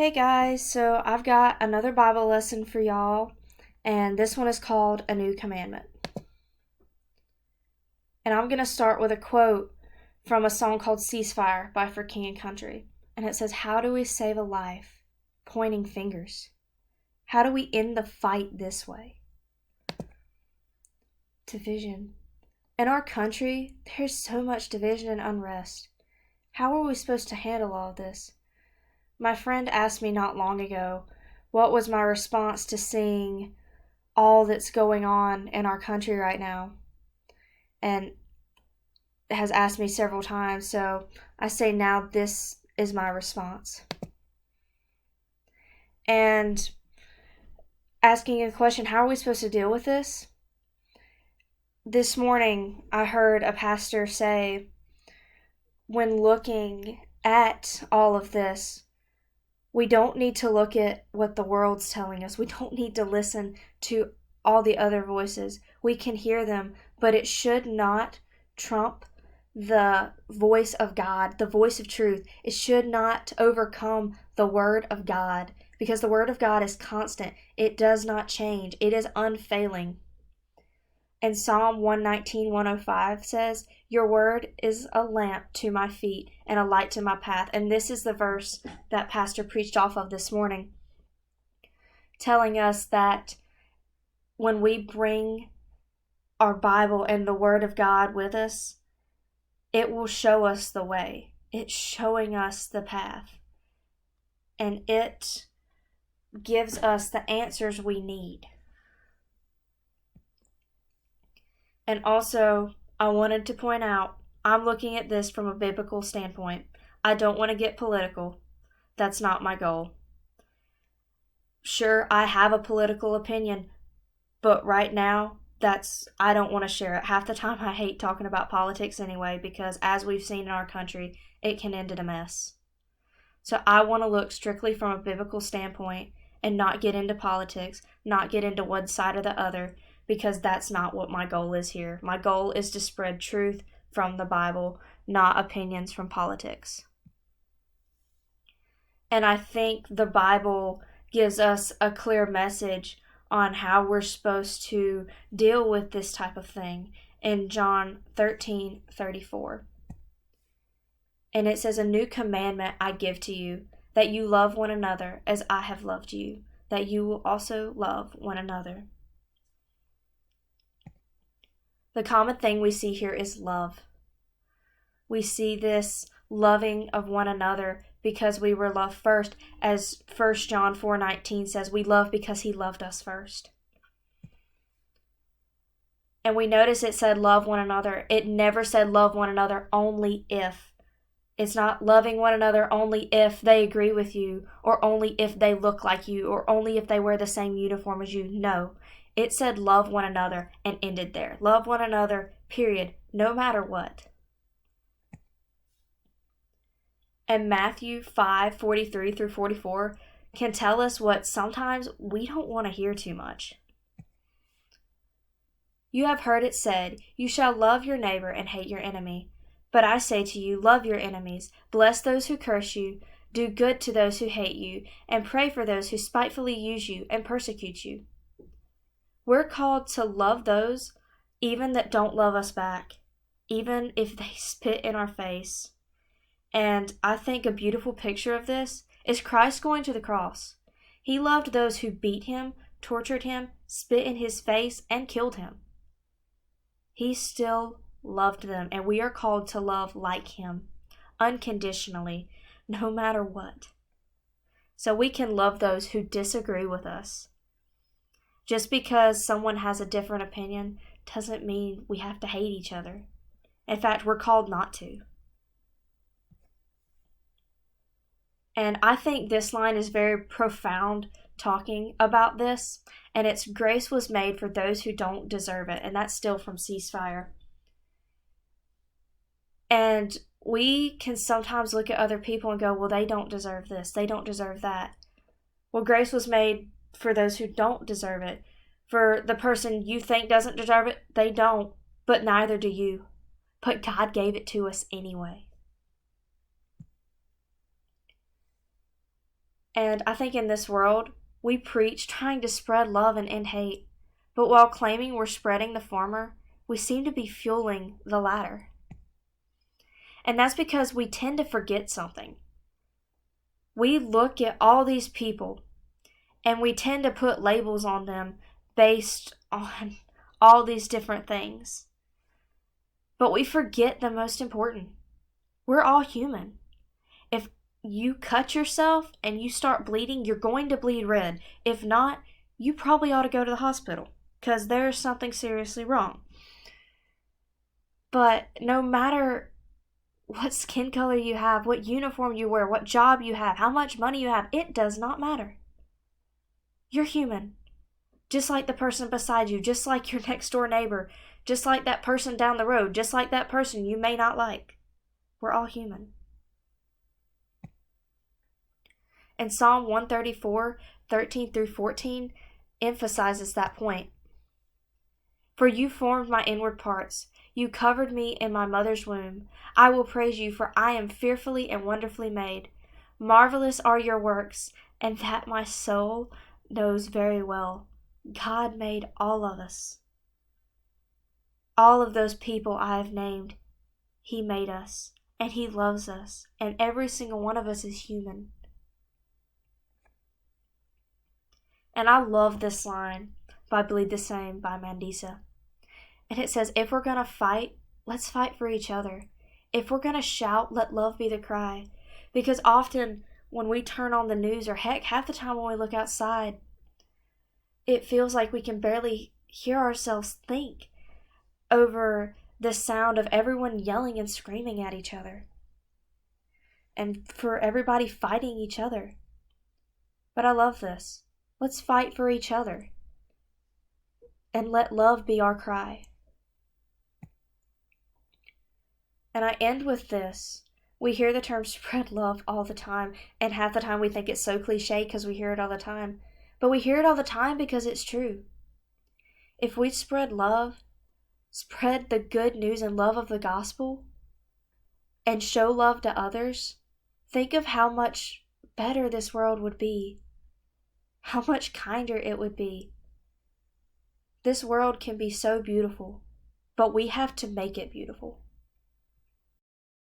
Hey guys, so I've got another Bible lesson for y'all, and this one is called A New Commandment. And I'm going to start with a quote from a song called Ceasefire by For King and Country. And it says, "How do we save a life? Pointing fingers. How do we end the fight this way?" Division. In our country, there's so much division and unrest. How are we supposed to handle all of this? My friend asked me not long ago what was my response to seeing all that's going on in our country right now, and has asked me several times, so I say now this is my response. And asking a question, how are we supposed to deal with this? This morning I heard a pastor say, when looking at all of this, we don't need to look at what the world's telling us. We don't need to listen to all the other voices. We can hear them, but it should not trump the voice of God, the voice of truth. It should not overcome the Word of God, because the Word of God is constant. It does not change. It is unfailing. And Psalm 119:105 says, "Your word is a lamp to my feet and a light to my path." And this is the verse that Pastor preached off of this morning, telling us that when we bring our Bible and the Word of God with us, it will show us the way. It's showing us the path. And it gives us the answers we need. And also, I wanted to point out, I'm looking at this from a biblical standpoint. I don't want to get political. That's not my goal. Sure, I have a political opinion, but right now, I don't want to share it. Half the time I hate talking about politics anyway, because as we've seen in our country, it can end in a mess. So I want to look strictly from a biblical standpoint and not get into politics, not get into one side or the other, because that's not what my goal is here. My goal is to spread truth from the Bible, not opinions from politics. And I think the Bible gives us a clear message on how we're supposed to deal with this type of thing in John 13:34. And it says, "A new commandment I give to you, that you love one another as I have loved you, that you will also love one another." The common thing we see here is love. We see this loving of one another because we were loved first, as 1 John 4:19 says, we love because he loved us first. And we notice it said love one another. It never said love one another only if. It's not loving one another only if they agree with you, or only if they look like you, or only if they wear the same uniform as you. No. It said love one another and ended there. Love one another, period, no matter what. And Matthew 5:43-44 can tell us what sometimes we don't want to hear too much. "You have heard it said, 'You shall love your neighbor and hate your enemy.' But I say to you, love your enemies, bless those who curse you, do good to those who hate you, and pray for those who spitefully use you and persecute you." We're called to love those even that don't love us back, even if they spit in our face. And I think a beautiful picture of this is Christ going to the cross. He loved those who beat him, tortured him, spit in his face, and killed him. He still loved them, and we are called to love like him, unconditionally, no matter what. So we can love those who disagree with us. Just because someone has a different opinion doesn't mean we have to hate each other. In fact, we're called not to. And I think this line is very profound talking about this, and it's grace was made for those who don't deserve it, and that's still from Ceasefire. And we can sometimes look at other people and go, well, they don't deserve this, they don't deserve that. Well, grace was made for those who don't deserve it. For the person you think doesn't deserve it, they don't, but neither do you. But God gave it to us anyway. And I think in this world, we preach trying to spread love and end hate. But while claiming we're spreading the former, we seem to be fueling the latter. And that's because we tend to forget something. We look at all these people and we tend to put labels on them based on all these different things. But we forget the most important. We're all human. If you cut yourself and you start bleeding, you're going to bleed red. If not, you probably ought to go to the hospital because there's something seriously wrong. But no matter what skin color you have, what uniform you wear, what job you have, how much money you have, it does not matter. You're human. Just like the person beside you, just like your next door neighbor, just like that person down the road, just like that person you may not like. We're all human. And Psalm 134, 13 through 14 emphasizes that point. For you formed my inward parts. You covered me in my mother's womb. I will praise you, for I am fearfully and wonderfully made. Marvelous are your works, and that my soul knows very well. God made all of us. All of those people I have named, He made us, and He loves us, and every single one of us is human. And I love this line by Bleed the Same by Mandisa. And it says, if we're going to fight, let's fight for each other. If we're going to shout, let love be the cry. Because often when we turn on the news, or heck, half the time when we look outside, it feels like we can barely hear ourselves think over the sound of everyone yelling and screaming at each other. And for everybody fighting each other. But I love this. Let's fight for each other. And let love be our cry. And I end with this. We hear the term spread love all the time, and half the time we think it's so cliche because we hear it all the time. But we hear it all the time because it's true. If we spread love, spread the good news and love of the gospel, and show love to others, think of how much better this world would be. How much kinder it would be. This world can be so beautiful, but we have to make it beautiful.